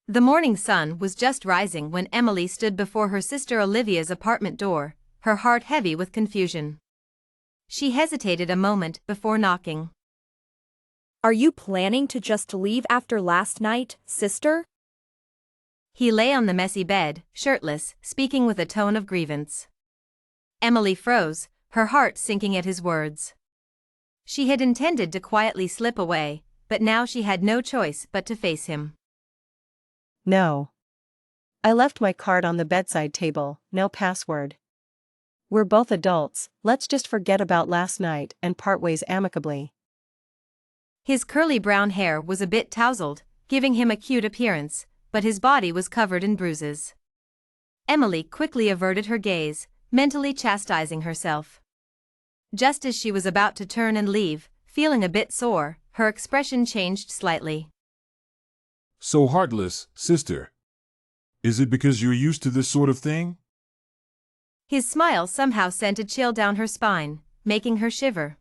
The morning sun was just rising when Emily stood before her sister Olivia's apartment door, her heart heavy with confusion. She hesitated a moment before knocking. Are you planning to just leave after last night, sister? He lay on the messy bed, shirtless, speaking with a tone of grievance. Emily froze, her heart sinking at his words. She had intended to quietly slip away, but now she had no choice but to face him. No. I left my card on the bedside table, no password. We're both adults, let's just forget about last night and part ways amicably. His curly brown hair was a bit tousled, giving him a cute appearance, but his body was covered in bruises. Emily quickly averted her gaze, mentally chastising herself. Just as she was about to turn and leave, feeling a bit sore, her expression changed slightly. So heartless, sister. Is it because you're used to this sort of thing? His smile somehow sent a chill down her spine, making her shiver.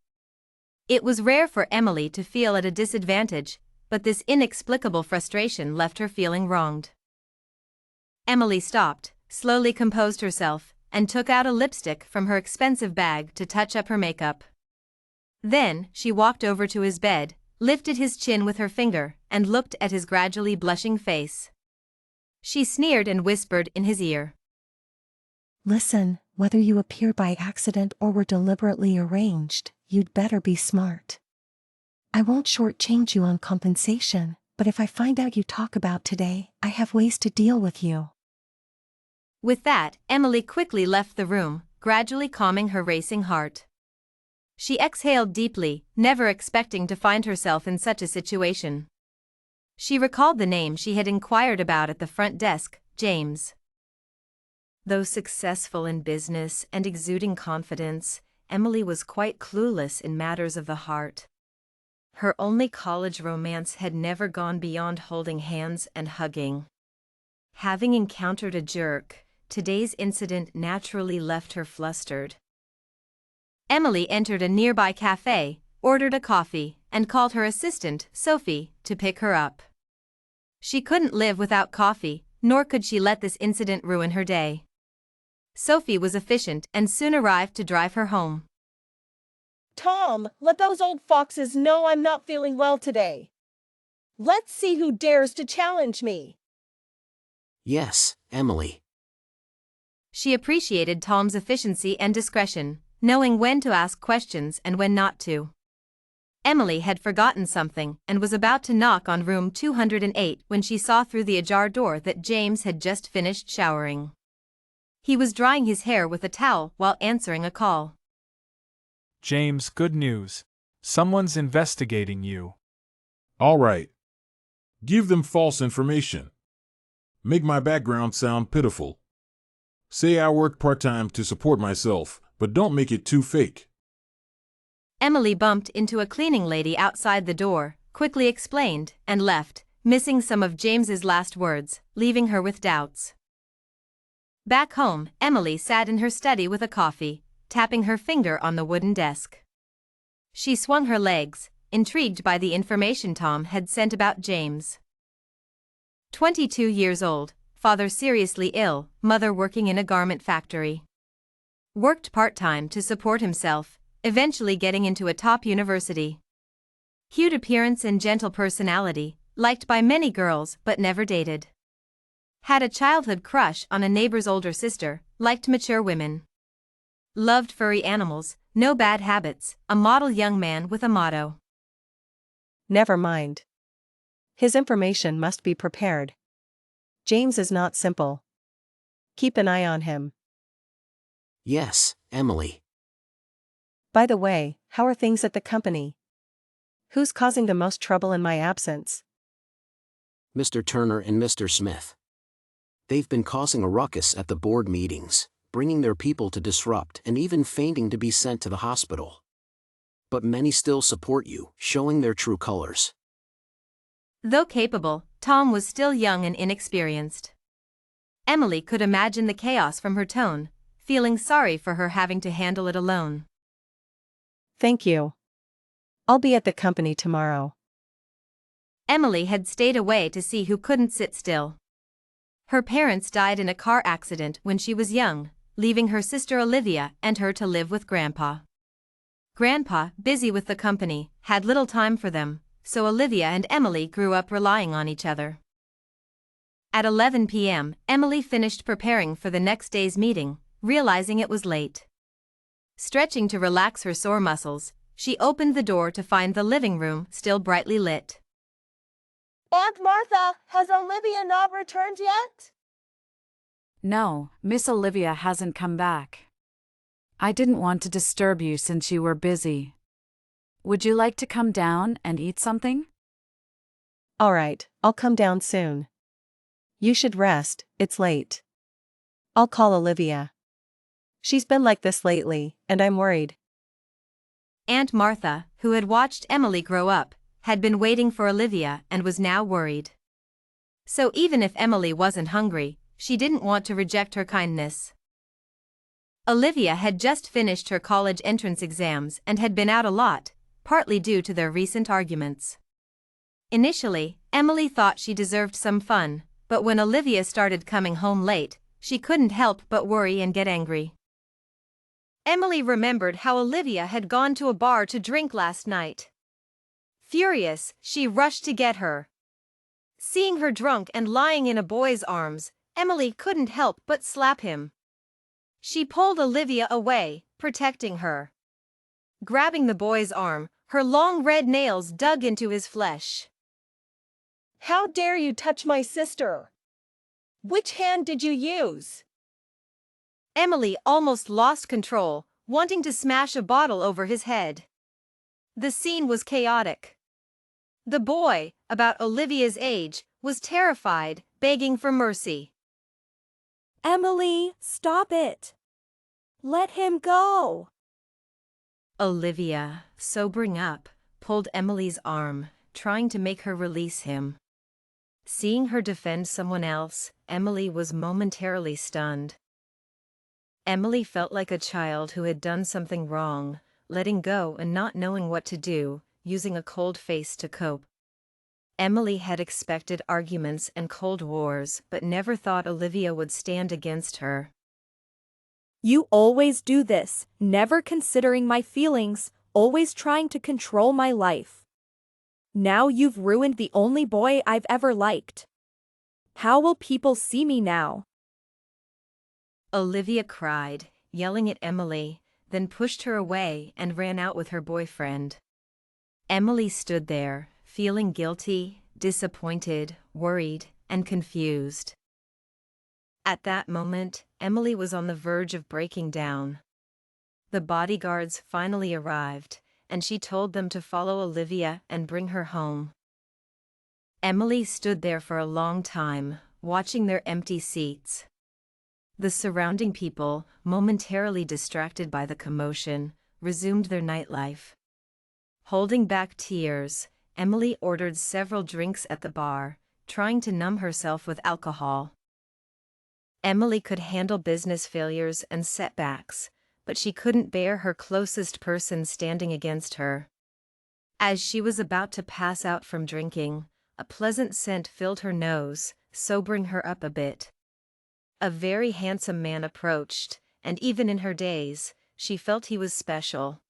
It was rare for Emily to feel at a disadvantage, but this inexplicable frustration left her feeling wronged. Emily stopped, slowly composed herself, and took out a lipstick from her expensive bag to touch up her makeup. Then, she walked over to his bed, lifted his chin with her finger, and looked at his gradually blushing face. She sneered and whispered in his ear. Listen, whether you appear by accident or were deliberately arranged, you'd better be smart. I won't shortchange you on compensation, but if I find out you talk about today, I have ways to deal with you. With that, Emily quickly left the room, gradually calming her racing heart. She exhaled deeply, never expecting to find herself in such a situation. She recalled the name she had inquired about at the front desk, James. Though successful in business and exuding confidence, Emily was quite clueless in matters of the heart. Her only college romance had never gone beyond holding hands and hugging. Having encountered a jerk, today's incident naturally left her flustered. Emily entered a nearby cafe, ordered a coffee, and called her assistant, Sophie, to pick her up. She couldn't live without coffee, nor could she let this incident ruin her day. Sophie was efficient and soon arrived to drive her home. Tom, let those old foxes know I'm not feeling well today. Let's see who dares to challenge me. Yes, Emily. She appreciated Tom's efficiency and discretion, knowing when to ask questions and when not to. Emily had forgotten something and was about to knock on room 208 when she saw through the ajar door that James had just finished showering. He was drying his hair with a towel while answering a call. James, good news. Someone's investigating you. All right. Give them false information. Make my background sound pitiful. Say I work part-time to support myself, but don't make it too fake. Emily bumped into a cleaning lady outside the door, quickly explained, and left, missing some of James's last words, leaving her with doubts. Back home, Emily sat in her study with a coffee, tapping her finger on the wooden desk. She swung her legs, intrigued by the information Tom had sent about James. 22 years old, father seriously ill, mother working in a garment factory. Worked part-time to support himself, eventually getting into a top university. Cute appearance and gentle personality, liked by many girls but never dated. Had a childhood crush on a neighbor's older sister, liked mature women. Loved furry animals, no bad habits, a model young man with a motto. Never mind. His information must be prepared. James is not simple. Keep an eye on him. Yes, Emily. By the way, how are things at the company? Who's causing the most trouble in my absence? Mr. Turner and Mr. Smith. They've been causing a ruckus at the board meetings, bringing their people to disrupt and even feigning to be sent to the hospital. But many still support you, showing their true colors. Though capable, Tom was still young and inexperienced. Emily could imagine the chaos from her tone, feeling sorry for her having to handle it alone. Thank you. I'll be at the company tomorrow. Emily had stayed away to see who couldn't sit still. Her parents died in a car accident when she was young, leaving her sister Olivia and her to live with Grandpa. Grandpa, busy with the company, had little time for them, so Olivia and Emily grew up relying on each other. At 11 p.m., Emily finished preparing for the next day's meeting, realizing it was late. Stretching to relax her sore muscles, she opened the door to find the living room still brightly lit. Aunt Martha, has Olivia not returned yet? No, Miss Olivia hasn't come back. I didn't want to disturb you since you were busy. Would you like to come down and eat something? All right, I'll come down soon. You should rest, it's late. I'll call Olivia. She's been like this lately, and I'm worried. Aunt Martha, who had watched Emily grow up, had been waiting for Olivia and was now worried. So even if Emily wasn't hungry, she didn't want to reject her kindness. Olivia had just finished her college entrance exams and had been out a lot, partly due to their recent arguments. Initially, Emily thought she deserved some fun, but when Olivia started coming home late, she couldn't help but worry and get angry. Emily remembered how Olivia had gone to a bar to drink last night. Furious, she rushed to get her. Seeing her drunk and lying in a boy's arms, Emily couldn't help but slap him. She pulled Olivia away, protecting her. Grabbing the boy's arm, her long red nails dug into his flesh. How dare you touch my sister? Which hand did you use? Emily almost lost control, wanting to smash a bottle over his head. The scene was chaotic. The boy, about Olivia's age, was terrified, begging for mercy. Emily, stop it. Let him go. Olivia, sobering up, pulled Emily's arm, trying to make her release him. Seeing her defend someone else, Emily was momentarily stunned. Emily felt like a child who had done something wrong, letting go and not knowing what to do, using a cold face to cope. Emily had expected arguments and cold wars but never thought Olivia would stand against her. You always do this, never considering my feelings, always trying to control my life. Now you've ruined the only boy I've ever liked. How will people see me now? Olivia cried, yelling at Emily, then pushed her away and ran out with her boyfriend. Emily stood there, feeling guilty, disappointed, worried, and confused. At that moment, Emily was on the verge of breaking down. The bodyguards finally arrived, and she told them to follow Olivia and bring her home. Emily stood there for a long time, watching their empty seats. The surrounding people, momentarily distracted by the commotion, resumed their nightlife. Holding back tears, Emily ordered several drinks at the bar, trying to numb herself with alcohol. Emily could handle business failures and setbacks, but she couldn't bear her closest person standing against her. As she was about to pass out from drinking, a pleasant scent filled her nose, sobering her up a bit. A very handsome man approached, and even in her daze, she felt he was special.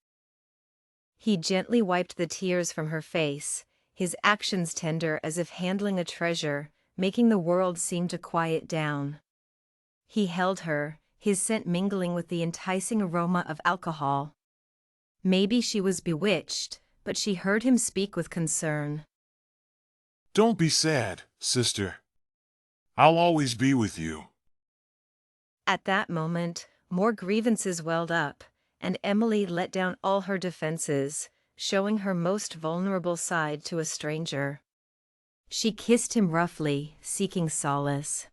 He gently wiped the tears from her face, his actions tender as if handling a treasure, making the world seem to quiet down. He held her, his scent mingling with the enticing aroma of alcohol. Maybe she was bewitched, but she heard him speak with concern. Don't be sad, sister. I'll always be with you. At that moment, more grievances welled up, and Emily let down all her defenses, showing her most vulnerable side to a stranger. She kissed him roughly, seeking solace.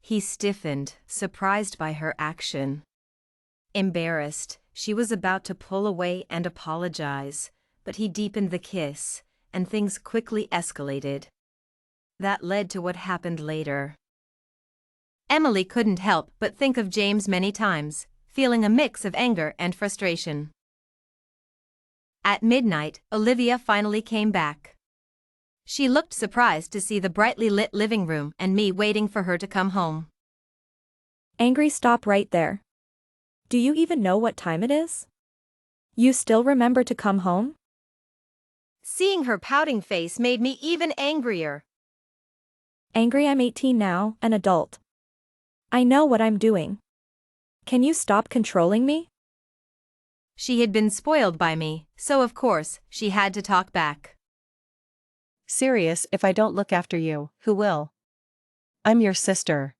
He stiffened, surprised by her action. Embarrassed, she was about to pull away and apologize, but he deepened the kiss, and things quickly escalated. That led to what happened later. Emily couldn't help but think of James many times, feeling a mix of anger and frustration. At midnight, Olivia finally came back. She looked surprised to see the brightly lit living room and me waiting for her to come home. Angry, stop right there. Do you even know what time it is? You still remember to come home? Seeing her pouting face made me even angrier. Angry, I'm 18 now, an adult. I know what I'm doing. Can you stop controlling me? She had been spoiled by me, so of course, she had to talk back. Serious, if I don't look after you, who will? I'm your sister.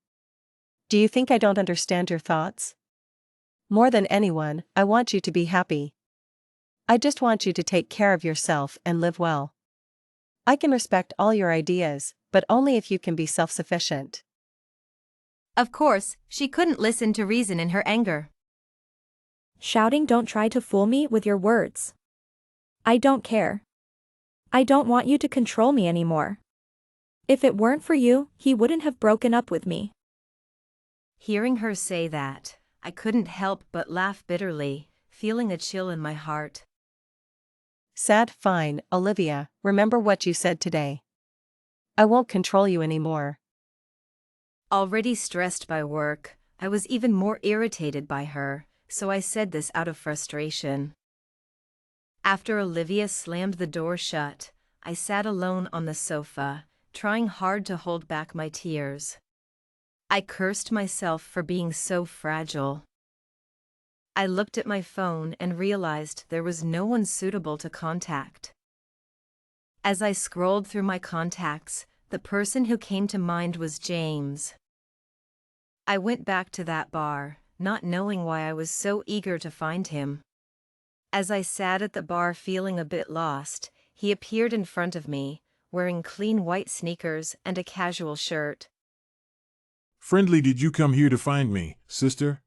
Do you think I don't understand your thoughts? More than anyone, I want you to be happy. I just want you to take care of yourself and live well. I can respect all your ideas, but only if you can be self-sufficient. Of course, she couldn't listen to reason in her anger. Shouting, don't try to fool me with your words. I don't care. I don't want you to control me anymore. If it weren't for you, he wouldn't have broken up with me. Hearing her say that, I couldn't help but laugh bitterly, feeling a chill in my heart. Sad, fine, Olivia, remember what you said today. I won't control you anymore. Already stressed by work, I was even more irritated by her, so I said this out of frustration. After Olivia slammed the door shut, I sat alone on the sofa, trying hard to hold back my tears. I cursed myself for being so fragile. I looked at my phone and realized there was no one suitable to contact. As I scrolled through my contacts, the person who came to mind was James. I went back to that bar, not knowing why I was so eager to find him. As I sat at the bar feeling a bit lost, he appeared in front of me, wearing clean white sneakers and a casual shirt. Friendly, did you come here to find me, sister?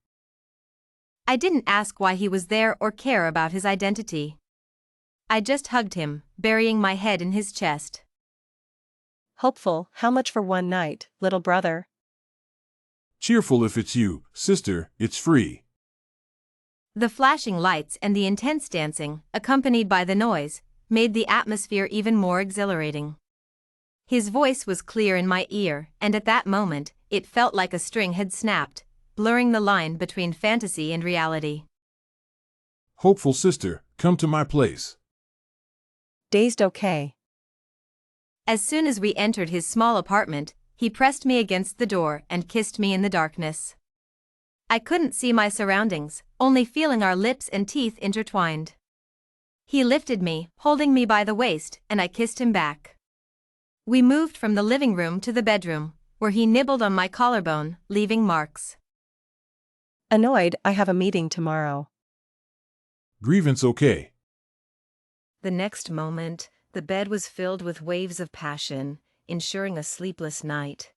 I didn't ask why he was there or care about his identity. I just hugged him, burying my head in his chest. Hopeful, how much for one night, little brother? Cheerful if it's you, sister, it's free. The flashing lights and the intense dancing, accompanied by the noise, made the atmosphere even more exhilarating. His voice was clear in my ear, and at that moment, it felt like a string had snapped, blurring the line between fantasy and reality. Hopeful sister, come to my place. Dazed, okay. As soon as we entered his small apartment, he pressed me against the door and kissed me in the darkness. I couldn't see my surroundings, only feeling our lips and teeth intertwined. He lifted me, holding me by the waist, and I kissed him back. We moved from the living room to the bedroom, where he nibbled on my collarbone, leaving marks. Annoyed, I have a meeting tomorrow. Grievance okay. The next moment, the bed was filled with waves of passion, ensuring a sleepless night.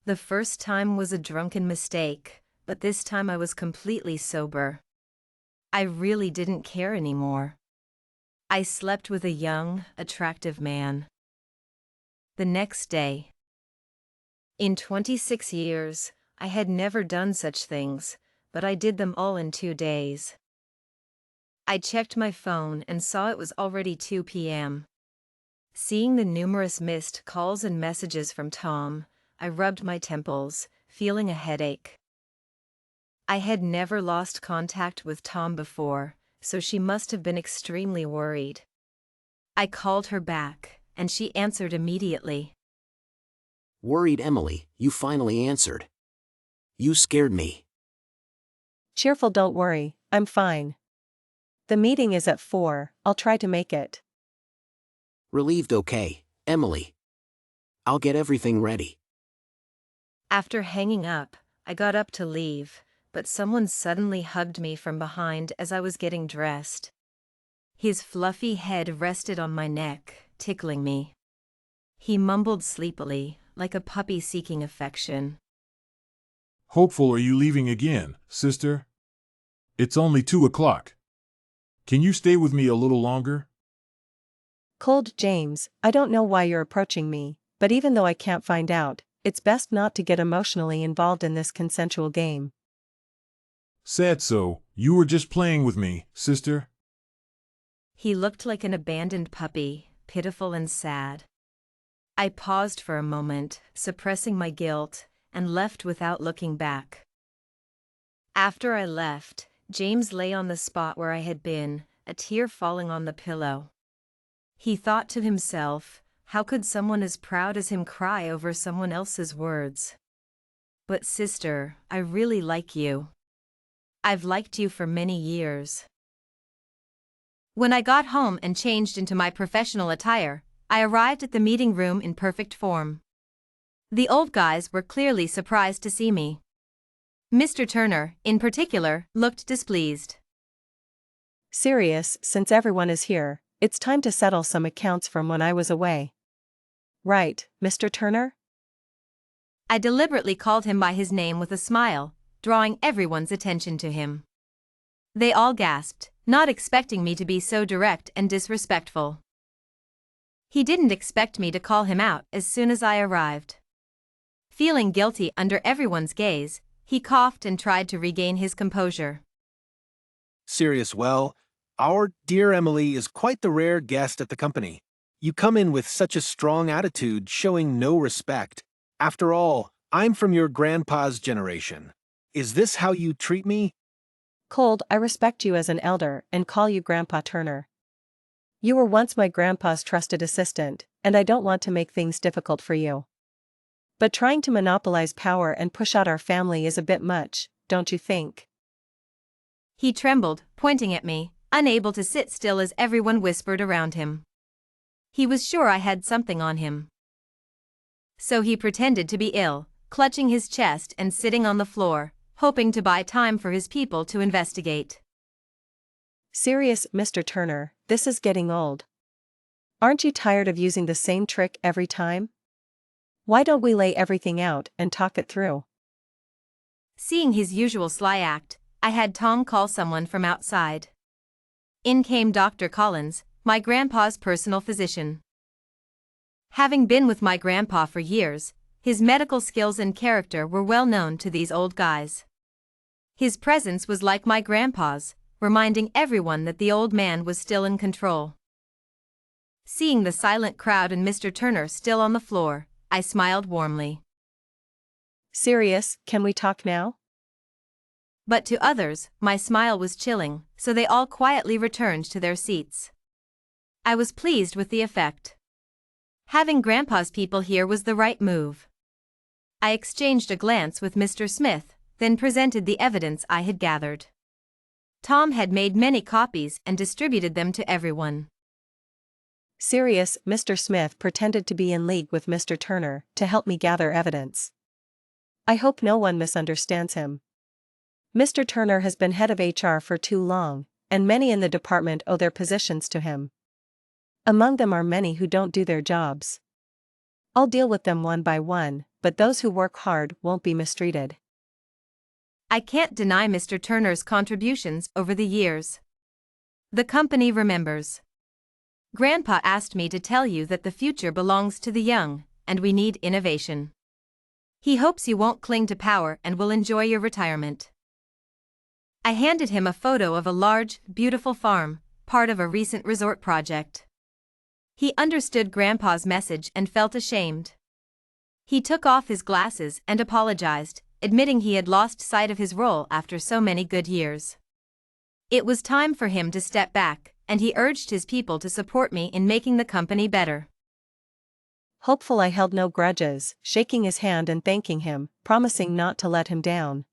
The first time was a drunken mistake, but this time I was completely sober. I really didn't care anymore. I slept with a young, attractive man. The next day. In 26 years, I had never done such things, but I did them all in 2 days. I checked my phone and saw it was already 2 p.m. Seeing the numerous missed calls and messages from Tom, I rubbed my temples, feeling a headache. I had never lost contact with Tom before, so she must have been extremely worried. I called her back, and she answered immediately. Worried Emily, you finally answered. You scared me. Cheerful, don't worry, I'm fine. The meeting is at 4, I'll try to make it. Relieved, okay, Emily. I'll get everything ready. After hanging up, I got up to leave, but someone suddenly hugged me from behind as I was getting dressed. His fluffy head rested on my neck, tickling me. He mumbled sleepily, like a puppy seeking affection. Hopeful, are you leaving again, sister? It's only 2 o'clock. Can you stay with me a little longer? Cold, James, I don't know why you're approaching me, but even though I can't find out, it's best not to get emotionally involved in this consensual game. Sad, so, you were just playing with me, sister? He looked like an abandoned puppy, pitiful and sad. I paused for a moment, suppressing my guilt, and left without looking back. After I left, James lay on the spot where I had been, a tear falling on the pillow. He thought to himself, how could someone as proud as him cry over someone else's words? But sister, I really like you. I've liked you for many years. When I got home and changed into my professional attire, I arrived at the meeting room in perfect form. The old guys were clearly surprised to see me. Mr. Turner, in particular, looked displeased. Sirius, since everyone is here, it's time to settle some accounts from when I was away. Right, Mr. Turner? I deliberately called him by his name with a smile, drawing everyone's attention to him. They all gasped, not expecting me to be so direct and disrespectful. He didn't expect me to call him out as soon as I arrived. Feeling guilty under everyone's gaze, he coughed and tried to regain his composure. Sirius, well, our dear Emily is quite the rare guest at the company. You come in with such a strong attitude, showing no respect. After all, I'm from your grandpa's generation. Is this how you treat me? Cold, I respect you as an elder and call you Grandpa Turner. You were once my grandpa's trusted assistant, and I don't want to make things difficult for you. But trying to monopolize power and push out our family is a bit much, don't you think? He trembled, pointing at me, unable to sit still as everyone whispered around him. He was sure I had something on him. So he pretended to be ill, clutching his chest and sitting on the floor, hoping to buy time for his people to investigate. Serious, Mr. Turner, this is getting old. Aren't you tired of using the same trick every time? Why don't we lay everything out and talk it through? Seeing his usual sly act, I had Tom call someone from outside. In came Dr. Collins, my grandpa's personal physician. Having been with my grandpa for years, his medical skills and character were well known to these old guys. His presence was like my grandpa's, reminding everyone that the old man was still in control. Seeing the silent crowd and Mr. Turner still on the floor, I smiled warmly. Sirius, can we talk now? But to others, my smile was chilling, so they all quietly returned to their seats. I was pleased with the effect. Having Grandpa's people here was the right move. I exchanged a glance with Mr. Smith, then presented the evidence I had gathered. Tom had made many copies and distributed them to everyone. Sirius, Mr. Smith pretended to be in league with Mr. Turner to help me gather evidence. I hope no one misunderstands him. Mr. Turner has been head of HR for too long, and many in the department owe their positions to him. Among them are many who don't do their jobs. I'll deal with them one by one, but those who work hard won't be mistreated. I can't deny Mr. Turner's contributions over the years. The company remembers. Grandpa asked me to tell you that the future belongs to the young, and we need innovation. He hopes you won't cling to power and will enjoy your retirement. I handed him a photo of a large, beautiful farm, part of a recent resort project. He understood Grandpa's message and felt ashamed. He took off his glasses and apologized, admitting he had lost sight of his role after so many good years. It was time for him to step back, and he urged his people to support me in making the company better. Hopeful I held no grudges, shaking his hand and thanking him, promising not to let him down.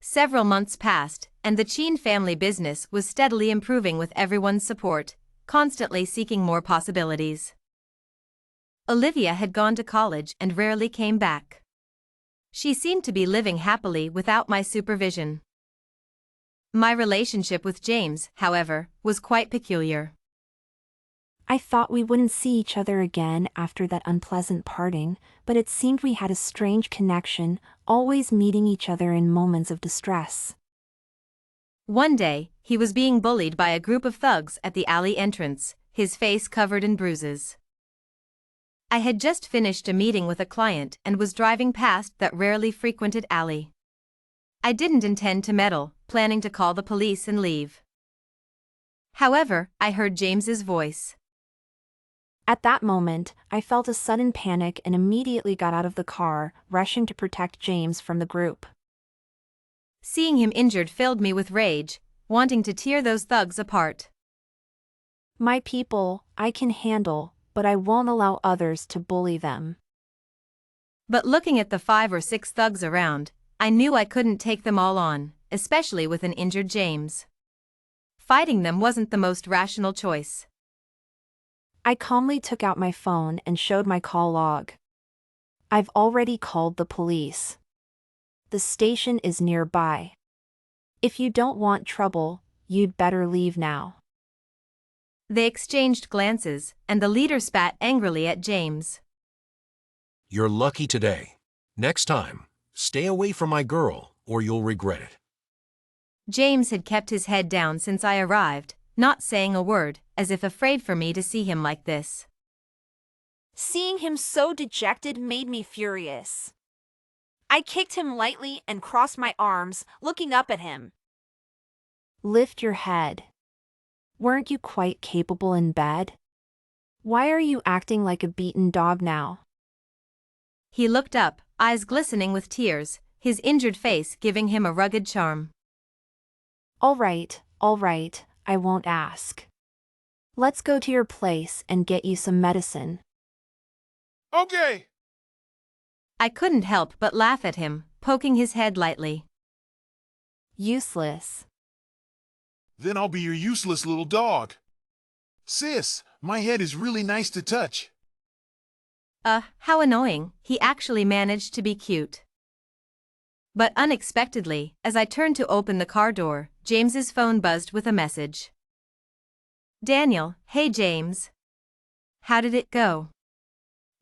Several months passed, and the Cheen family business was steadily improving with everyone's support, constantly seeking more possibilities. Olivia had gone to college and rarely came back. She seemed to be living happily without my supervision. My relationship with James, however, was quite peculiar. I thought we wouldn't see each other again after that unpleasant parting, but it seemed we had a strange connection, always meeting each other in moments of distress. One day, he was being bullied by a group of thugs at the alley entrance, his face covered in bruises. I had just finished a meeting with a client and was driving past that rarely frequented alley. I didn't intend to meddle, planning to call the police and leave. However, I heard James's voice. At that moment, I felt a sudden panic and immediately got out of the car, rushing to protect James from the group. Seeing him injured filled me with rage, wanting to tear those thugs apart. My people, I can handle, but I won't allow others to bully them. But looking at the 5 or 6 thugs around, I knew I couldn't take them all on, especially with an injured James. Fighting them wasn't the most rational choice. I calmly took out my phone and showed my call log. I've already called the police. The station is nearby. If you don't want trouble, you'd better leave now. They exchanged glances, and the leader spat angrily at James. You're lucky today. Next time, stay away from my girl, or you'll regret it. James had kept his head down since I arrived, not saying a word, as if afraid for me to see him like this. Seeing him so dejected made me furious. I kicked him lightly and crossed my arms, looking up at him. Lift your head. Weren't you quite capable in bed? Why are you acting like a beaten dog now? He looked up, eyes glistening with tears, his injured face giving him a rugged charm. All right, I won't ask. Let's go to your place and get you some medicine. Okay. I couldn't help but laugh at him, poking his head lightly. Useless. Then I'll be your useless little dog. Sis, my head is really nice to touch. How annoying, he actually managed to be cute. But unexpectedly, as I turned to open the car door, James's phone buzzed with a message. Daniel, hey James. How did it go?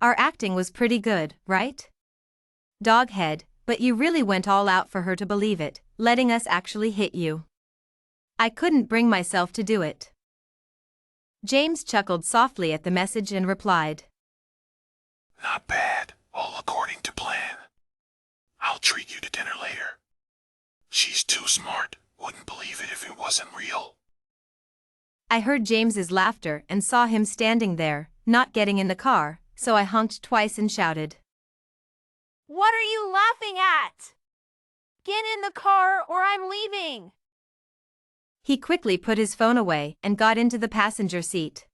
Our acting was pretty good, right? Doghead, but you really went all out for her to believe it, letting us actually hit you. I couldn't bring myself to do it. James chuckled softly at the message and replied. Not bad, all according to plan. I'll treat you to dinner later. She's too smart, wouldn't believe it if it wasn't real. I heard James's laughter and saw him standing there, not getting in the car, so I honked twice and shouted. What are you laughing at? Get in the car or I'm leaving. He quickly put his phone away and got into the passenger seat.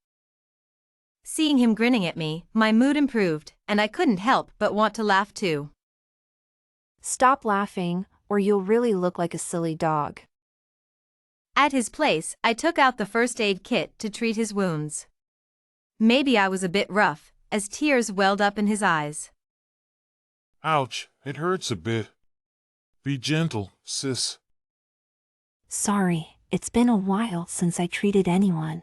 Seeing him grinning at me, my mood improved, and I couldn't help but want to laugh too. Stop laughing, or you'll really look like a silly dog. At his place, I took out the first aid kit to treat his wounds. Maybe I was a bit rough, as tears welled up in his eyes. Ouch, it hurts a bit. Be gentle, sis. Sorry, it's been a while since I treated anyone.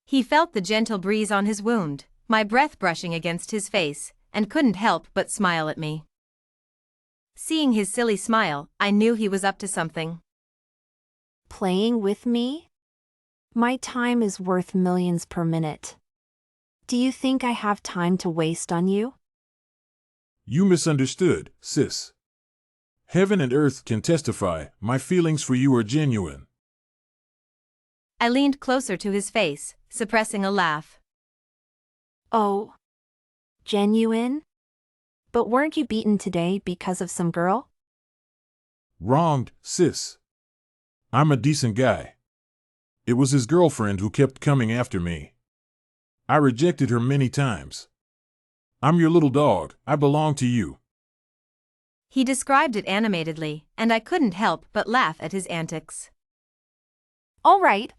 He felt the gentle breeze on his wound, my breath brushing against his face, and couldn't help but smile at me. Seeing his silly smile, I knew he was up to something. Playing with me? My time is worth millions per minute. Do you think I have time to waste on you? You misunderstood, sis. Heaven and earth can testify, my feelings for you are genuine. I leaned closer to his face, suppressing a laugh. Oh. Genuine? But weren't you beaten today because of some girl? Wronged, sis. I'm a decent guy. It was his girlfriend who kept coming after me. I rejected her many times. I'm your little dog, I belong to you. He described it animatedly, and I couldn't help but laugh at his antics. All right,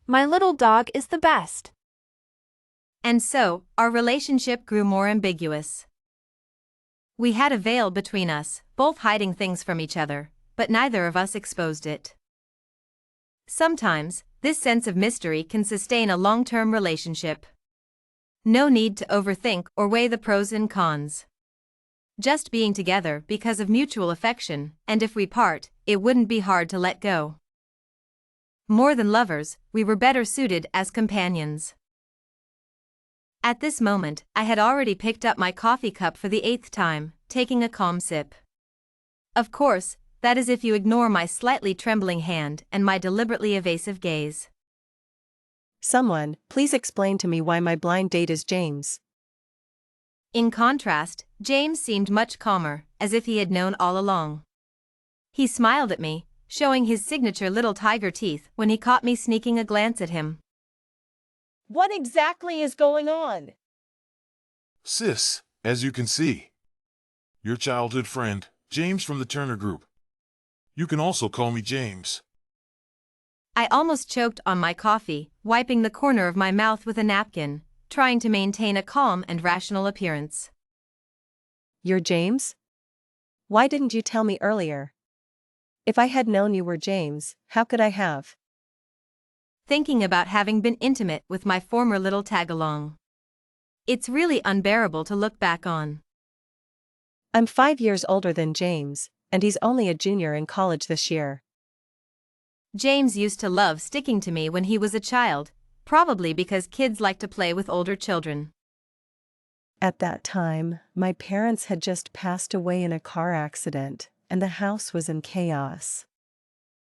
my little dog is the best. And so, our relationship grew more ambiguous. We had a veil between us, both hiding things from each other, but neither of us exposed it. Sometimes, this sense of mystery can sustain a long-term relationship. No need to overthink or weigh the pros and cons. Just being together because of mutual affection, and if we part, it wouldn't be hard to let go. More than lovers, we were better suited as companions. At this moment, I had already picked up my coffee cup for the 8th time, taking a calm sip. Of course, that is if you ignore my slightly trembling hand and my deliberately evasive gaze. Someone, please explain to me why my blind date is James. In contrast, James seemed much calmer, as if he had known all along. He smiled at me, showing his signature little tiger teeth when he caught me sneaking a glance at him. What exactly is going on? Sis, as you can see, your childhood friend, James from the Turner Group. You can also call me James. I almost choked on my coffee, wiping the corner of my mouth with a napkin, trying to maintain a calm and rational appearance. You're James? Why didn't you tell me earlier? If I had known you were James, how could I have? Thinking about having been intimate with my former little tag-along. It's really unbearable to look back on. I'm 5 years older than James, and he's only a junior in college this year. James used to love sticking to me when he was a child, probably because kids like to play with older children. At that time, my parents had just passed away in a car accident, and the house was in chaos.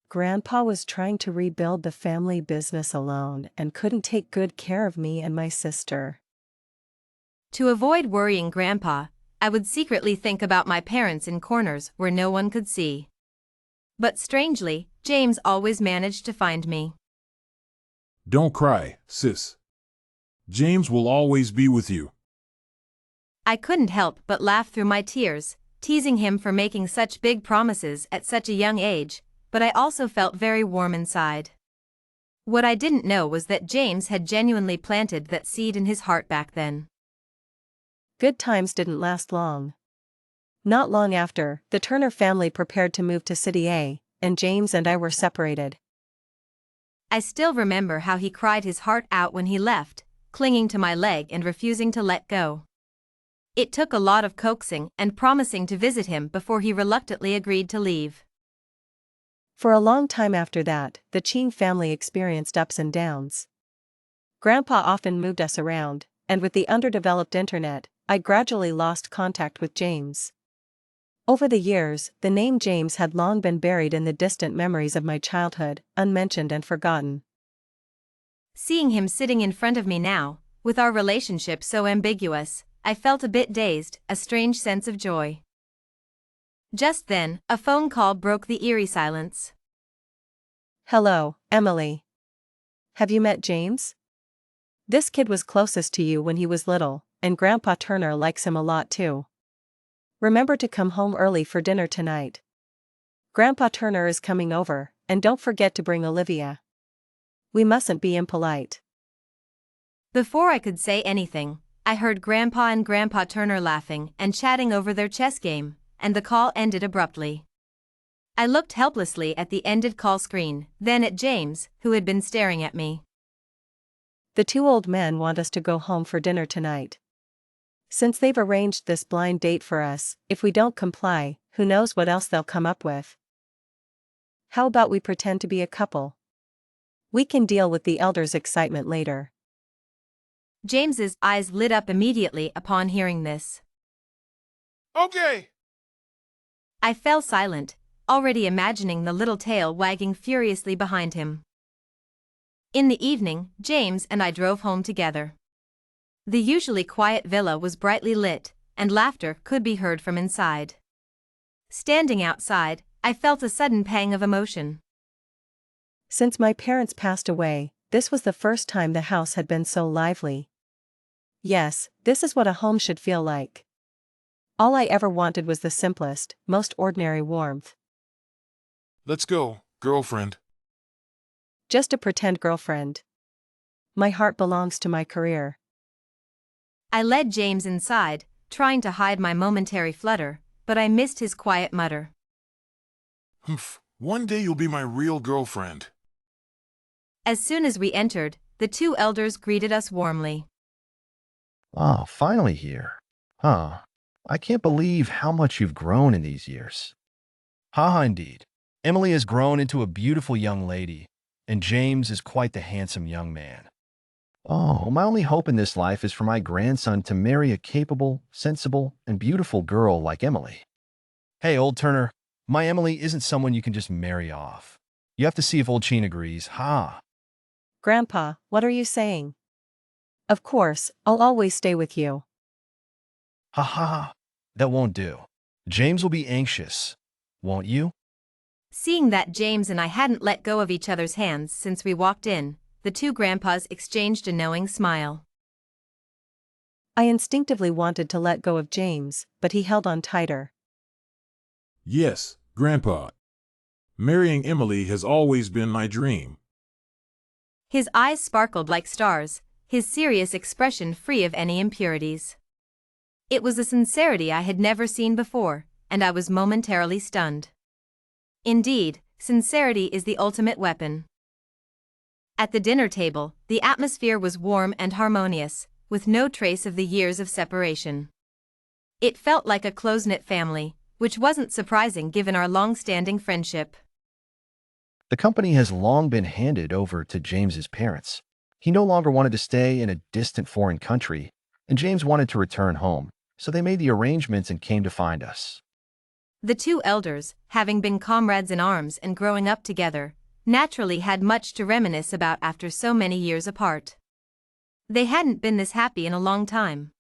Grandpa was trying to rebuild the family business alone and couldn't take good care of me and my sister. To avoid worrying Grandpa, I would secretly think about my parents in corners where no one could see. But strangely, James always managed to find me. Don't cry, sis. James will always be with you. I couldn't help but laugh through my tears, teasing him for making such big promises at such a young age, but I also felt very warm inside. What I didn't know was that James had genuinely planted that seed in his heart back then. Good times didn't last long. Not long after, the Turner family prepared to move to City A, and James and I were separated. I still remember how he cried his heart out when he left, clinging to my leg and refusing to let go. It took a lot of coaxing and promising to visit him before he reluctantly agreed to leave. For a long time after that, the Cheen family experienced ups and downs. Grandpa often moved us around, and with the underdeveloped internet, I gradually lost contact with James. Over the years, the name James had long been buried in the distant memories of my childhood, unmentioned and forgotten. Seeing him sitting in front of me now, with our relationship so ambiguous, I felt a bit dazed, a strange sense of joy. Just then, a phone call broke the eerie silence. Hello, Emily. Have you met James? This kid was closest to you when he was little, and Grandpa Turner likes him a lot too. Remember to come home early for dinner tonight. Grandpa Turner is coming over, and don't forget to bring Olivia. We mustn't be impolite. Before I could say anything, I heard Grandpa and Grandpa Turner laughing and chatting over their chess game, and the call ended abruptly. I looked helplessly at the ended call screen, then at James, who had been staring at me. The two old men want us to go home for dinner tonight. Since they've arranged this blind date for us, if we don't comply, who knows what else they'll come up with. How about we pretend to be a couple? We can deal with the elders' excitement later. James's eyes lit up immediately upon hearing this. Okay. I fell silent, already imagining the little tail wagging furiously behind him. In the evening, James and I drove home together. The usually quiet villa was brightly lit, and laughter could be heard from inside. Standing outside, I felt a sudden pang of emotion. Since my parents passed away, this was the first time the house had been so lively. Yes, this is what a home should feel like. All I ever wanted was the simplest, most ordinary warmth. Let's go, girlfriend. Just a pretend girlfriend. My heart belongs to my career. I led James inside, trying to hide my momentary flutter, but I missed his quiet mutter. Humph, one day you'll be my real girlfriend. As soon as we entered, the two elders greeted us warmly. Oh, finally here. Huh. I can't believe how much you've grown in these years. Haha, indeed. Emily has grown into a beautiful young lady, and James is quite the handsome young man. Oh, my only hope in this life is for my grandson to marry a capable, sensible, and beautiful girl like Emily. Hey, old Turner, my Emily isn't someone you can just marry off. You have to see if old Cheen agrees. Ha! Grandpa, what are you saying? Of course, I'll always stay with you. Ha ha, that won't do. James will be anxious, won't you? Seeing that James and I hadn't let go of each other's hands since we walked in, the two grandpas exchanged a knowing smile. I instinctively wanted to let go of James, but he held on tighter. Yes, Grandpa. Marrying Emily has always been my dream. His eyes sparkled like stars, his serious expression free of any impurities. It was a sincerity I had never seen before, and I was momentarily stunned. Indeed, sincerity is the ultimate weapon. At the dinner table, the atmosphere was warm and harmonious, with no trace of the years of separation. It felt like a close-knit family, which wasn't surprising given our long-standing friendship. The company has long been handed over to James's parents. He no longer wanted to stay in a distant foreign country, and James wanted to return home, so they made the arrangements and came to find us. The two elders, having been comrades in arms and growing up together, naturally had much to reminisce about after so many years apart. They hadn't been this happy in a long time.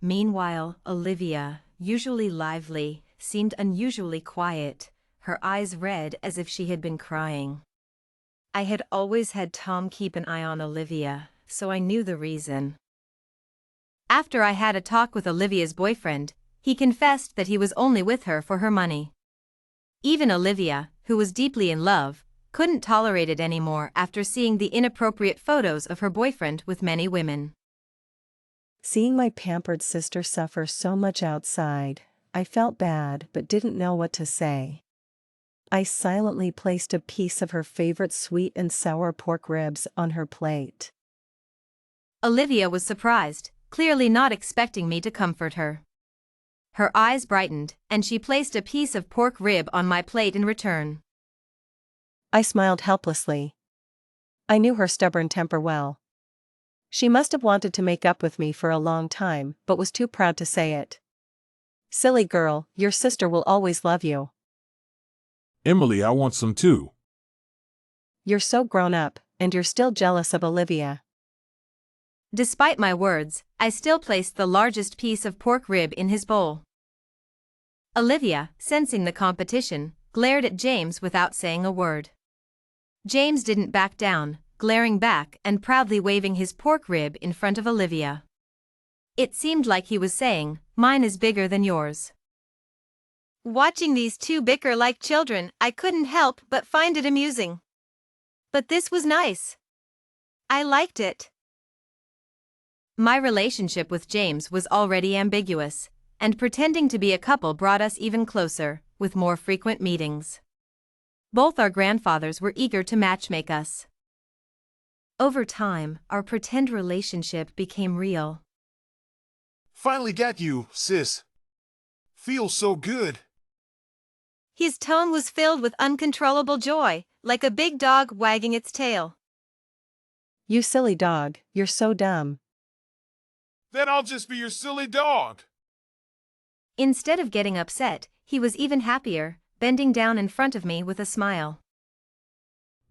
Meanwhile, Olivia, usually lively, seemed unusually quiet, her eyes red as if she had been crying. I had always had Tom keep an eye on Olivia, so I knew the reason. After I had a talk with Olivia's boyfriend, he confessed that he was only with her for her money. Even Olivia, who was deeply in love, couldn't tolerate it anymore after seeing the inappropriate photos of her boyfriend with many women. Seeing my pampered sister suffer so much outside, I felt bad but didn't know what to say. I silently placed a piece of her favorite sweet and sour pork ribs on her plate. Olivia was surprised, clearly not expecting me to comfort her. Her eyes brightened, and she placed a piece of pork rib on my plate in return. I smiled helplessly. I knew her stubborn temper well. She must have wanted to make up with me for a long time, but was too proud to say it. Silly girl, your sister will always love you. Emily, I want some too. You're so grown up, and you're still jealous of Olivia. Despite my words, I still placed the largest piece of pork rib in his bowl. Olivia, sensing the competition, glared at James without saying a word. James didn't back down, glaring back and proudly waving his pork rib in front of Olivia. It seemed like he was saying, "Mine is bigger than yours." Watching these two bicker like children, I couldn't help but find it amusing. But this was nice. I liked it. My relationship with James was already ambiguous, and pretending to be a couple brought us even closer, with more frequent meetings. Both our grandfathers were eager to matchmake us. Over time, our pretend relationship became real. Finally got you, sis. Feels so good. His tone was filled with uncontrollable joy, like a big dog wagging its tail. You silly dog, you're so dumb. Then I'll just be your silly dog. Instead of getting upset, he was even happier, bending down in front of me with a smile.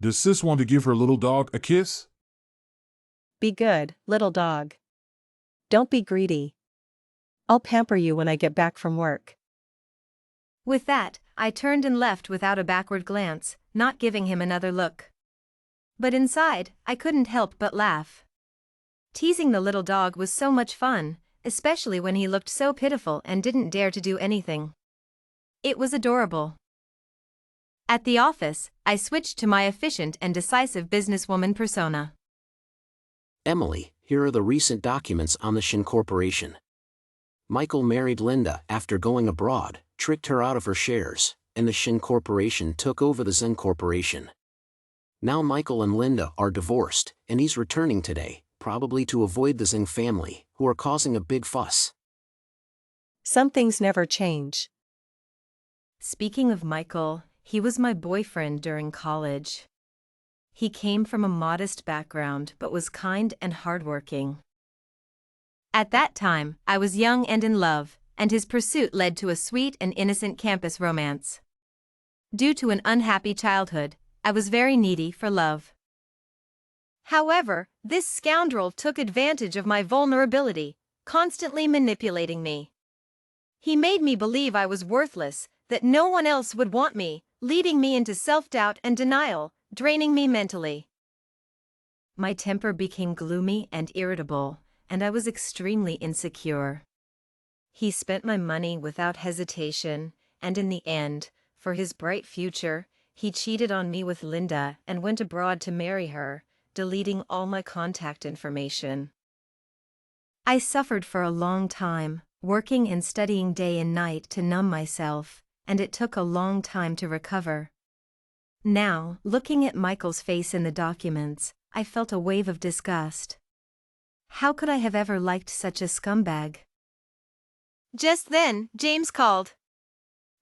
Does sis want to give her little dog a kiss? Be good, little dog. Don't be greedy. I'll pamper you when I get back from work. With that, I turned and left without a backward glance, not giving him another look. But inside, I couldn't help but laugh. Teasing the little dog was so much fun, especially when he looked so pitiful and didn't dare to do anything. It was adorable. At the office, I switched to my efficient and decisive businesswoman persona. Emily, here are the recent documents on the Shin Corporation. Michael married Linda after going abroad, tricked her out of her shares, and the Shin Corporation took over the Zen Corporation. Now Michael and Linda are divorced, and he's returning today, probably to avoid the Zeng family, who are causing a big fuss. Some things never change. Speaking of Michael, he was my boyfriend during college. He came from a modest background but was kind and hardworking. At that time, I was young and in love, and his pursuit led to a sweet and innocent campus romance. Due to an unhappy childhood, I was very needy for love. However, this scoundrel took advantage of my vulnerability, constantly manipulating me. He made me believe I was worthless, that no one else would want me, leading me into self-doubt and denial, draining me mentally. My temper became gloomy and irritable, and I was extremely insecure. He spent my money without hesitation, and in the end, for his bright future, he cheated on me with Linda and went abroad to marry her, deleting all my contact information. I suffered for a long time, working and studying day and night to numb myself, and it took a long time to recover. Now, looking at Michael's face in the documents, I felt a wave of disgust. How could I have ever liked such a scumbag? Just then, James called.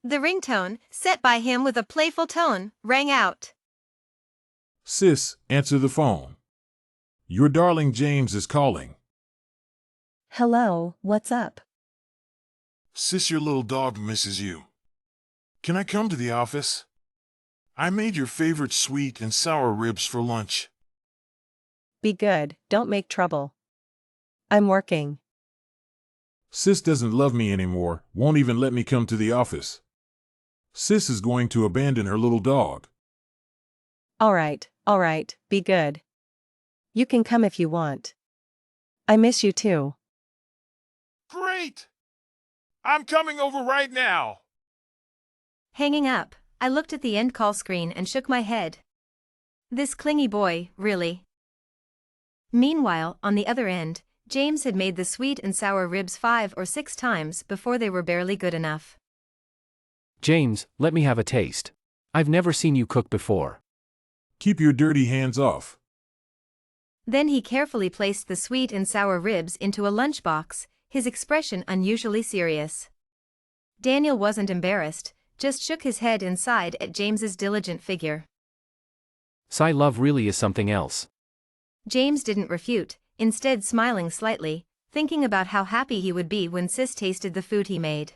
The ringtone, set by him with a playful tone, rang out. Sis, answer the phone. Your darling James is calling. Hello, what's up? Sis, your little dog misses you. Can I come to the office? I made your favorite sweet and sour ribs for lunch. Be good, don't make trouble. I'm working. Sis doesn't love me anymore, won't even let me come to the office. Sis is going to abandon her little dog. All right, be good. You can come if you want. I miss you too. Great! I'm coming over right now. Hanging up, I looked at the end call screen and shook my head. This clingy boy, really. Meanwhile, on the other end, James had made the sweet and sour ribs 5 or 6 times before they were barely good enough. James, let me have a taste. I've never seen you cook before. Keep your dirty hands off. Then he carefully placed the sweet and sour ribs into a lunchbox, his expression unusually serious. Daniel wasn't embarrassed, just shook his head and sighed at James's diligent figure. Sigh love really is something else. James didn't refute, instead smiling slightly, thinking about how happy he would be when Sis tasted the food he made.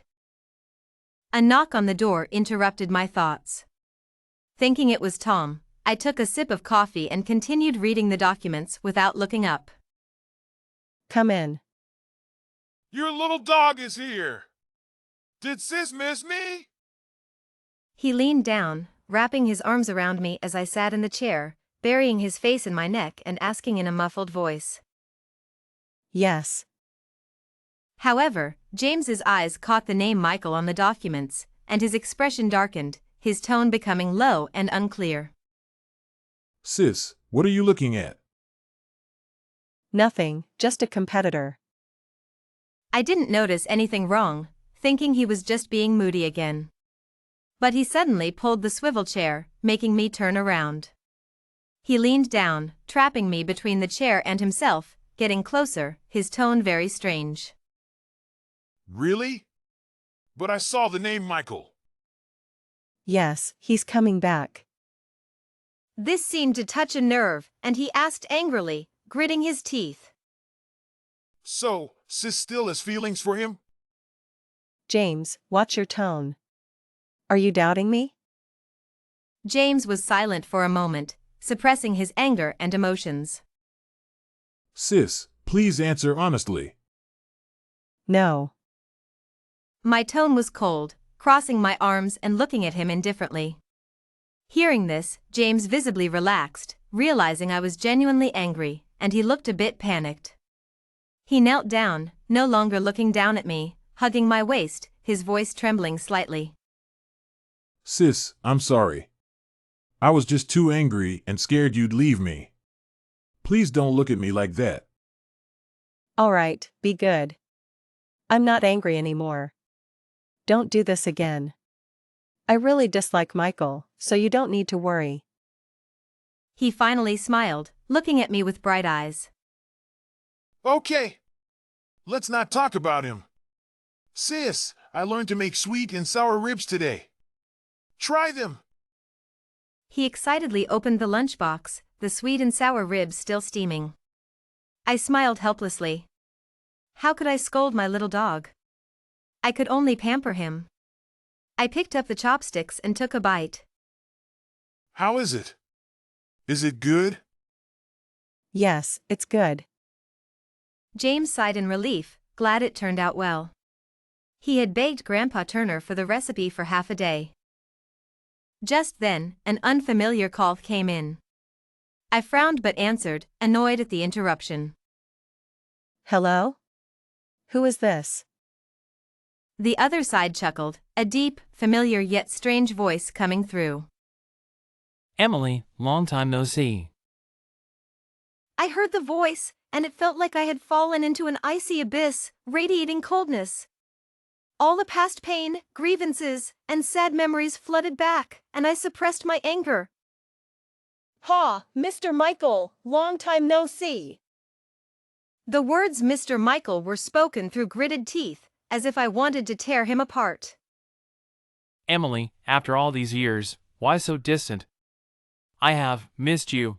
A knock on the door interrupted my thoughts. Thinking it was Tom, I took a sip of coffee and continued reading the documents without looking up. Come in. Your little dog is here. Did Sis miss me? He leaned down, wrapping his arms around me as I sat in the chair, burying his face in my neck and asking in a muffled voice. Yes. However, James's eyes caught the name Michael on the documents, and his expression darkened, his tone becoming low and unclear. Sis, what are you looking at? Nothing, just a competitor. I didn't notice anything wrong, thinking he was just being moody again. But he suddenly pulled the swivel chair, making me turn around. He leaned down, trapping me between the chair and himself, getting closer, his tone very strange. Really? But I saw the name Michael. Yes, he's coming back. This seemed to touch a nerve, and he asked angrily, gritting his teeth. So, Sis still has feelings for him? James, watch your tone. Are you doubting me? James was silent for a moment, suppressing his anger and emotions. Sis, please answer honestly. No. My tone was cold, crossing my arms and looking at him indifferently. Hearing this, James visibly relaxed, realizing I was genuinely angry, and he looked a bit panicked. He knelt down, no longer looking down at me, hugging my waist, his voice trembling slightly. Sis, I'm sorry. I was just too angry and scared you'd leave me. Please don't look at me like that. All right, be good. I'm not angry anymore. Don't do this again. I really dislike Michael, so you don't need to worry. He finally smiled, looking at me with bright eyes. Okay. Let's not talk about him. Sis, I learned to make sweet and sour ribs today. Try them. He excitedly opened the lunchbox, the sweet and sour ribs still steaming. I smiled helplessly. How could I scold my little dog? I could only pamper him. I picked up the chopsticks and took a bite. How is it? Is it good? Yes, it's good. James sighed in relief, glad it turned out well. He had begged Grandpa Turner for the recipe for half a day. Just then, an unfamiliar call came in. I frowned but answered, annoyed at the interruption. Hello? Who is this? The other side chuckled, a deep, familiar yet strange voice coming through. Emily, long time no see. I heard the voice, and it felt like I had fallen into an icy abyss, radiating coldness. All the past pain, grievances, and sad memories flooded back, and I suppressed my anger. Ha, Mr. Michael, long time no see. The words Mr. Michael were spoken through gritted teeth, as if I wanted to tear him apart. Emily, after all these years, why so distant? I have missed you.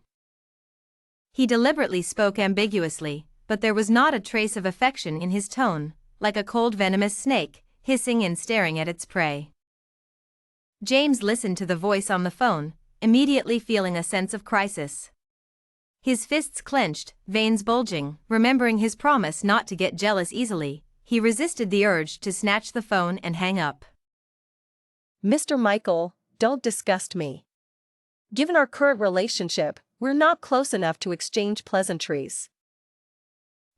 He deliberately spoke ambiguously, but there was not a trace of affection in his tone, like a cold venomous snake, hissing and staring at its prey. James listened to the voice on the phone, immediately feeling a sense of crisis. His fists clenched, veins bulging, remembering his promise not to get jealous easily, he resisted the urge to snatch the phone and hang up. Mr. Michael, don't disgust me. Given our current relationship, we're not close enough to exchange pleasantries.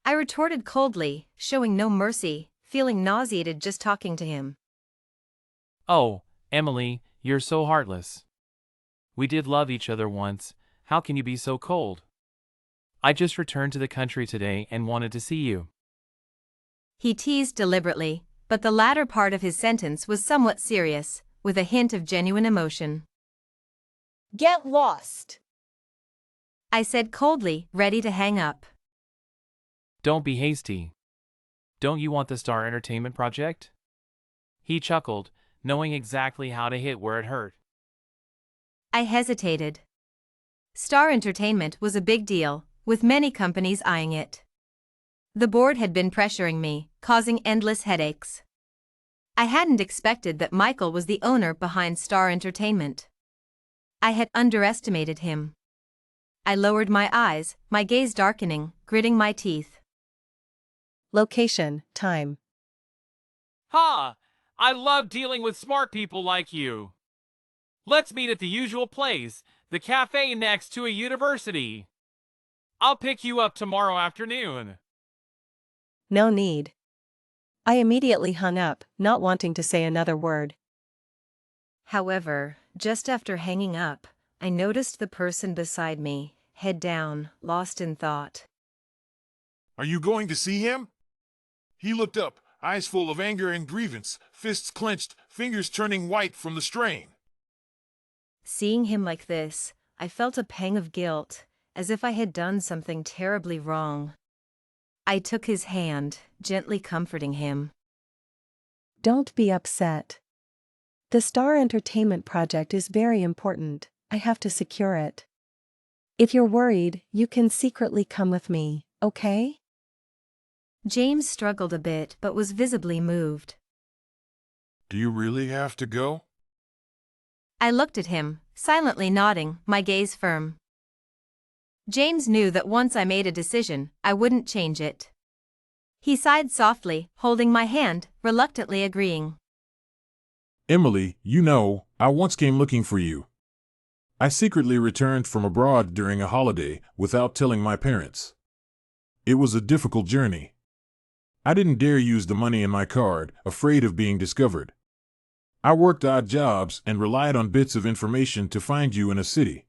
I retorted coldly, showing no mercy, feeling nauseated just talking to him. Oh, Emily, you're so heartless. We did love each other once, how can you be so cold? I just returned to the country today and wanted to see you. He teased deliberately, but the latter part of his sentence was somewhat serious, with a hint of genuine emotion. Get lost, I said coldly, ready to hang up. Don't be hasty. Don't you want the Star Entertainment project? He chuckled, knowing exactly how to hit where it hurt. I hesitated. Star Entertainment was a big deal, with many companies eyeing it. The board had been pressuring me, causing endless headaches. I hadn't expected that Michael was the owner behind Star Entertainment. I had underestimated him. I lowered my eyes, my gaze darkening, gritting my teeth. Location, time. Ha! I love dealing with smart people like you. Let's meet at the usual place, the cafe next to a university. I'll pick you up tomorrow afternoon. No need. I immediately hung up, not wanting to say another word. However, just after hanging up, I noticed the person beside me, head down, lost in thought. Are you going to see him? He looked up, eyes full of anger and grievance, fists clenched, fingers turning white from the strain. Seeing him like this, I felt a pang of guilt, as if I had done something terribly wrong. I took his hand, gently comforting him. Don't be upset. The Star Entertainment project is very important. I have to secure it. If you're worried, you can secretly come with me, okay? James struggled a bit but was visibly moved. Do you really have to go? I looked at him, silently nodding, my gaze firm. James knew that once I made a decision, I wouldn't change it. He sighed softly, holding my hand, reluctantly agreeing. Emily, you know, I once came looking for you. I secretly returned from abroad during a holiday without telling my parents. It was a difficult journey. I didn't dare use the money in my card, afraid of being discovered. I worked odd jobs and relied on bits of information to find you in a city.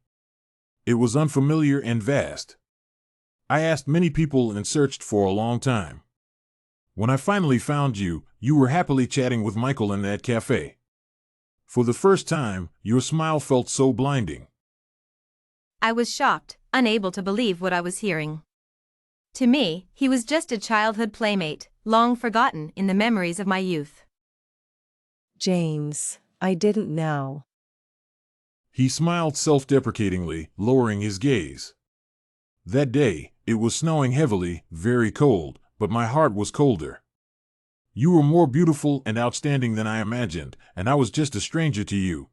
It was unfamiliar and vast. I asked many people and searched for a long time. When I finally found you, you were happily chatting with Michael in that cafe. For the first time, your smile felt so blinding. I was shocked, unable to believe what I was hearing. To me, he was just a childhood playmate, long forgotten in the memories of my youth. James, I didn't know. He smiled self-deprecatingly, lowering his gaze. That day, it was snowing heavily, very cold, but my heart was colder. You were more beautiful and outstanding than I imagined, and I was just a stranger to you.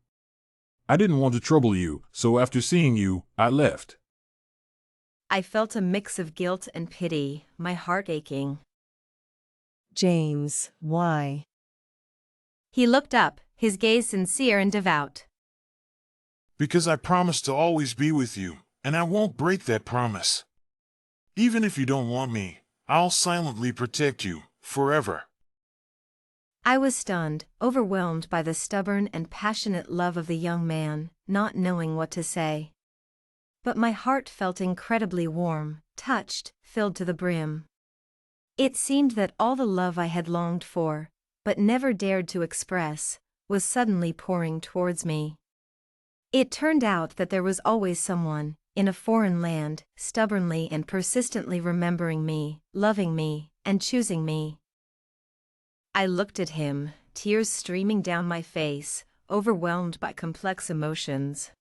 I didn't want to trouble you, so after seeing you, I left. I felt a mix of guilt and pity, my heart aching. James, why? He looked up, his gaze sincere and devout. Because I promised to always be with you, and I won't break that promise. Even if you don't want me, I'll silently protect you, forever. I was stunned, overwhelmed by the stubborn and passionate love of the young man, not knowing what to say. But my heart felt incredibly warm, touched, filled to the brim. It seemed that all the love I had longed for, but never dared to express, was suddenly pouring towards me. It turned out that there was always someone, in a foreign land, stubbornly and persistently remembering me, loving me, and choosing me. I looked at him, tears streaming down my face, overwhelmed by complex emotions.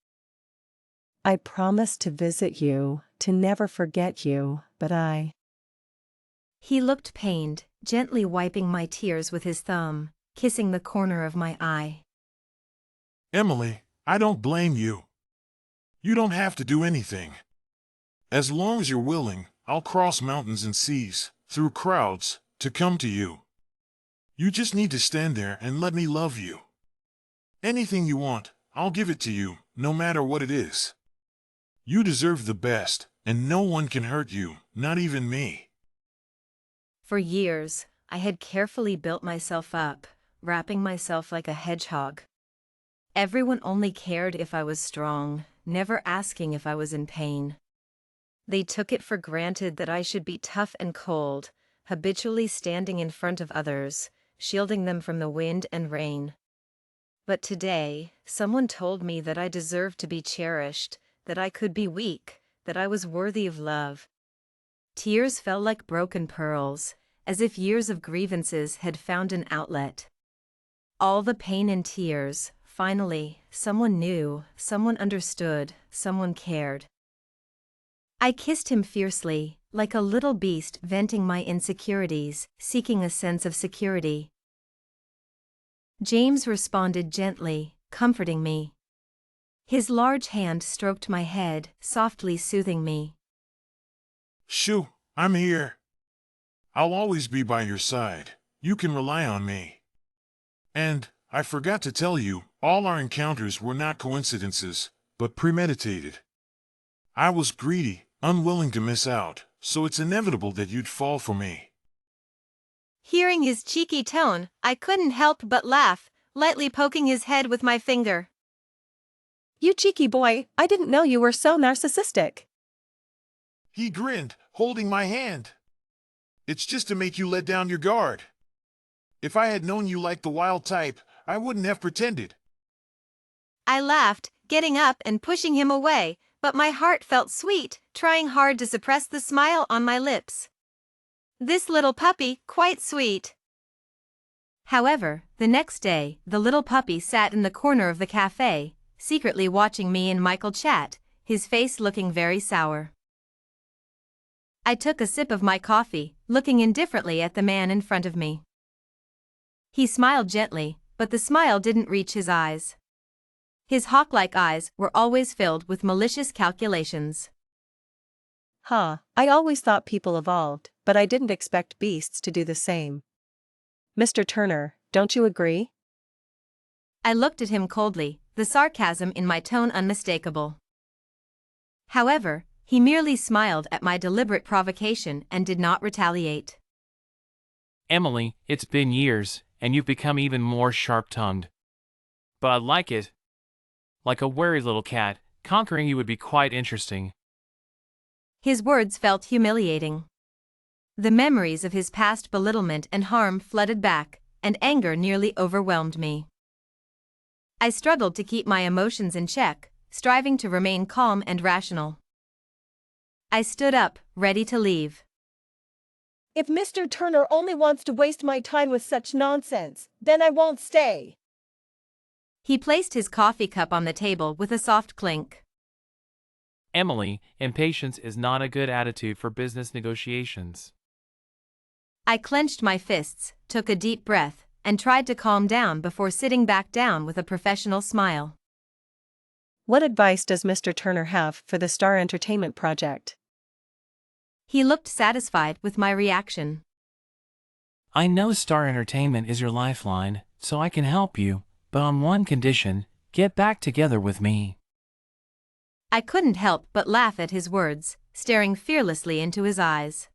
I promised to visit you, to never forget you, but He looked pained, gently wiping my tears with his thumb, kissing the corner of my eye. Emily, I don't blame you. You don't have to do anything. As long as you're willing, I'll cross mountains and seas, through crowds, to come to you. You just need to stand there and let me love you. Anything you want, I'll give it to you, no matter what it is. You deserve the best, and no one can hurt you, not even me. For years, I had carefully built myself up, wrapping myself like a hedgehog. Everyone only cared if I was strong, never asking if I was in pain. They took it for granted that I should be tough and cold, habitually standing in front of others, shielding them from the wind and rain. But today, someone told me that I deserved to be cherished, that I could be weak, that I was worthy of love. Tears fell like broken pearls, as if years of grievances had found an outlet. All the pain and tears, finally, someone knew, someone understood, someone cared. I kissed him fiercely, like a little beast venting my insecurities, seeking a sense of security. James responded gently, comforting me. His large hand stroked my head, softly soothing me. Shoo, I'm here. I'll always be by your side. You can rely on me. And, I forgot to tell you, all our encounters were not coincidences, but premeditated. I was greedy, unwilling to miss out, so it's inevitable that you'd fall for me. Hearing his cheeky tone, I couldn't help but laugh, lightly poking his head with my finger. You cheeky boy, I didn't know you were so narcissistic. He grinned, holding my hand. It's just to make you let down your guard. If I had known you liked the wild type, I wouldn't have pretended. I laughed, getting up and pushing him away, but my heart felt sweet, trying hard to suppress the smile on my lips. This little puppy, quite sweet. However, the next day, the little puppy sat in the corner of the cafe, secretly watching me and Michael chat, his face looking very sour. I took a sip of my coffee, looking indifferently at the man in front of me. He smiled gently, but the smile didn't reach his eyes. His hawk-like eyes were always filled with malicious calculations. I always thought people evolved, but I didn't expect beasts to do the same. Mr. Turner, don't you agree? I looked at him coldly, the sarcasm in my tone unmistakable. However, he merely smiled at my deliberate provocation and did not retaliate. Emily, it's been years, and you've become even more sharp-tongued. But I like it. Like a wary little cat, conquering you would be quite interesting. His words felt humiliating. The memories of his past belittlement and harm flooded back, and anger nearly overwhelmed me. I struggled to keep my emotions in check, striving to remain calm and rational. I stood up, ready to leave. If Mr. Turner only wants to waste my time with such nonsense, then I won't stay. He placed his coffee cup on the table with a soft clink. Emily, impatience is not a good attitude for business negotiations. I clenched my fists, took a deep breath, and tried to calm down before sitting back down with a professional smile. What advice does Mr. Turner have for the Star Entertainment project? He looked satisfied with my reaction. I know Star Entertainment is your lifeline, so I can help you, but on one condition: get back together with me. I couldn't help but laugh at his words, staring fearlessly into his eyes.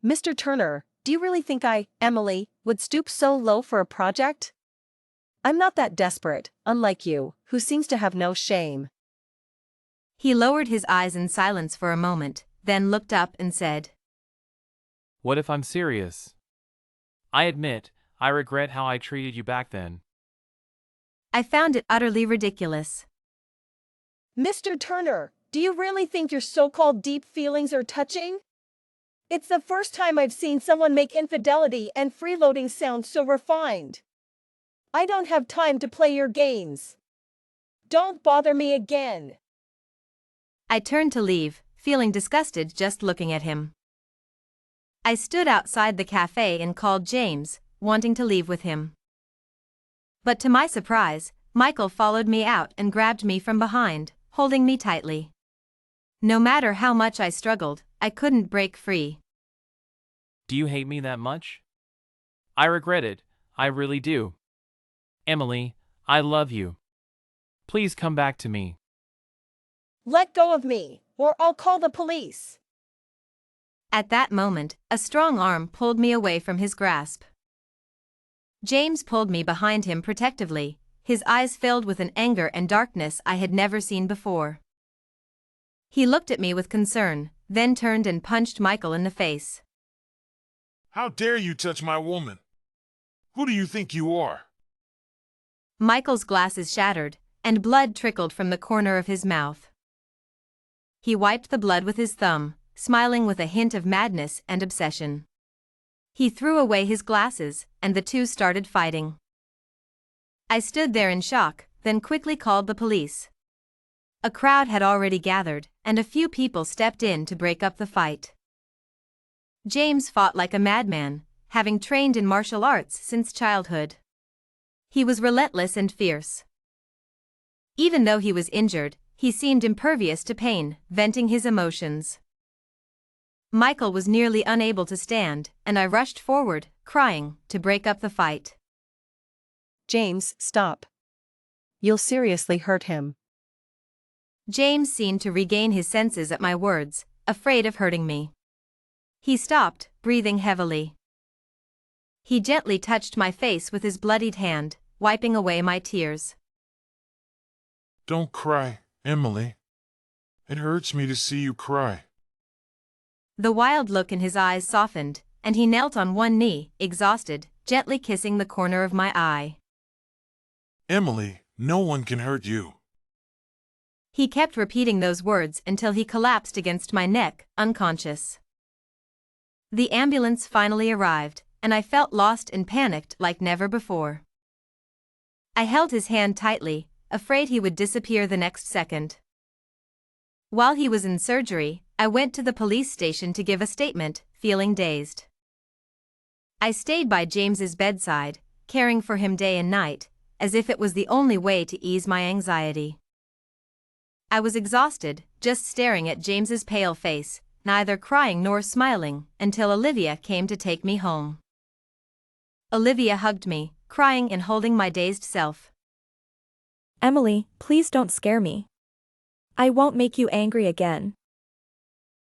Mr. Turner, do you really think Emily, would stoop so low for a project? I'm not that desperate, unlike you, who seems to have no shame. He lowered his eyes in silence for a moment, then looked up and said, What if I'm serious? I admit, I regret how I treated you back then. I found it utterly ridiculous. Mr. Turner, do you really think your so-called deep feelings are touching? It's the first time I've seen someone make infidelity and freeloading sound so refined. I don't have time to play your games. Don't bother me again. I turned to leave, feeling disgusted just looking at him. I stood outside the cafe and called James, wanting to leave with him. But to my surprise, Michael followed me out and grabbed me from behind, holding me tightly. No matter how much I struggled, I couldn't break free. Do you hate me that much? I regret it, I really do. Emily, I love you. Please come back to me. Let go of me, or I'll call the police. At that moment, a strong arm pulled me away from his grasp. James pulled me behind him protectively, his eyes filled with an anger and darkness I had never seen before. He looked at me with concern, then turned and punched Michael in the face. How dare you touch my woman? Who do you think you are? Michael's glasses shattered, and blood trickled from the corner of his mouth. He wiped the blood with his thumb, smiling with a hint of madness and obsession. He threw away his glasses, and the two started fighting. I stood there in shock, then quickly called the police. A crowd had already gathered, and a few people stepped in to break up the fight. James fought like a madman, having trained in martial arts since childhood. He was relentless and fierce. Even though he was injured, he seemed impervious to pain, venting his emotions. Michael was nearly unable to stand, and I rushed forward, crying, to break up the fight. James, stop. You'll seriously hurt him. James seemed to regain his senses at my words, afraid of hurting me. He stopped, breathing heavily. He gently touched my face with his bloodied hand, wiping away my tears. Don't cry, Emily. It hurts me to see you cry. The wild look in his eyes softened, and he knelt on one knee, exhausted, gently kissing the corner of my eye. Emily, no one can hurt you. He kept repeating those words until he collapsed against my neck, unconscious. The ambulance finally arrived, and I felt lost and panicked like never before. I held his hand tightly, afraid he would disappear the next second. While he was in surgery, I went to the police station to give a statement, feeling dazed. I stayed by James's bedside, caring for him day and night, as if it was the only way to ease my anxiety. I was exhausted, just staring at James's pale face, neither crying nor smiling, until Olivia came to take me home. Olivia hugged me, crying and holding my dazed self. Emily, please don't scare me. I won't make you angry again.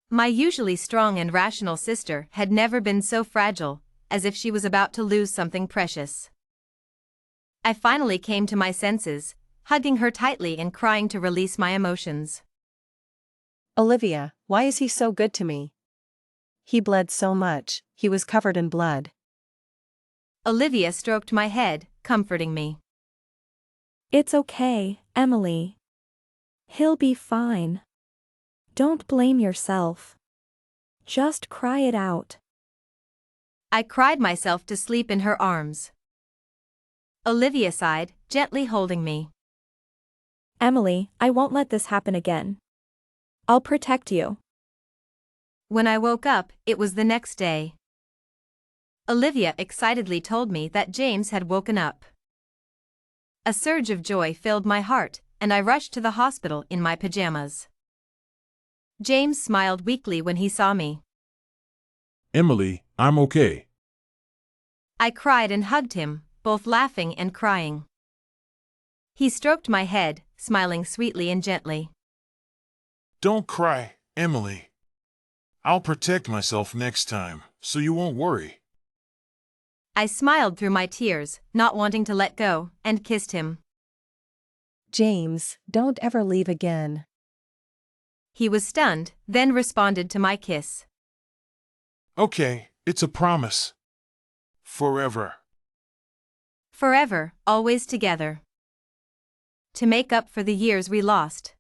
My usually strong and rational sister had never been so fragile, as if she was about to lose something precious. I finally came to my senses, hugging her tightly and crying to release my emotions. Olivia, why is he so good to me? He bled so much, he was covered in blood. Olivia stroked my head, comforting me. It's okay, Emily. He'll be fine. Don't blame yourself. Just cry it out. I cried myself to sleep in her arms. Olivia sighed, gently holding me. Emily, I won't let this happen again. I'll protect you. When I woke up, it was the next day. Olivia excitedly told me that James had woken up. A surge of joy filled my heart, and I rushed to the hospital in my pajamas. James smiled weakly when he saw me. Emily, I'm okay. I cried and hugged him, both laughing and crying. He stroked my head, smiling sweetly and gently. Don't cry, Emily. I'll protect myself next time, so you won't worry. I smiled through my tears, not wanting to let go, and kissed him. James, don't ever leave again. He was stunned, then responded to my kiss. Okay, it's a promise. Forever. Forever, always together. To make up for the years we lost.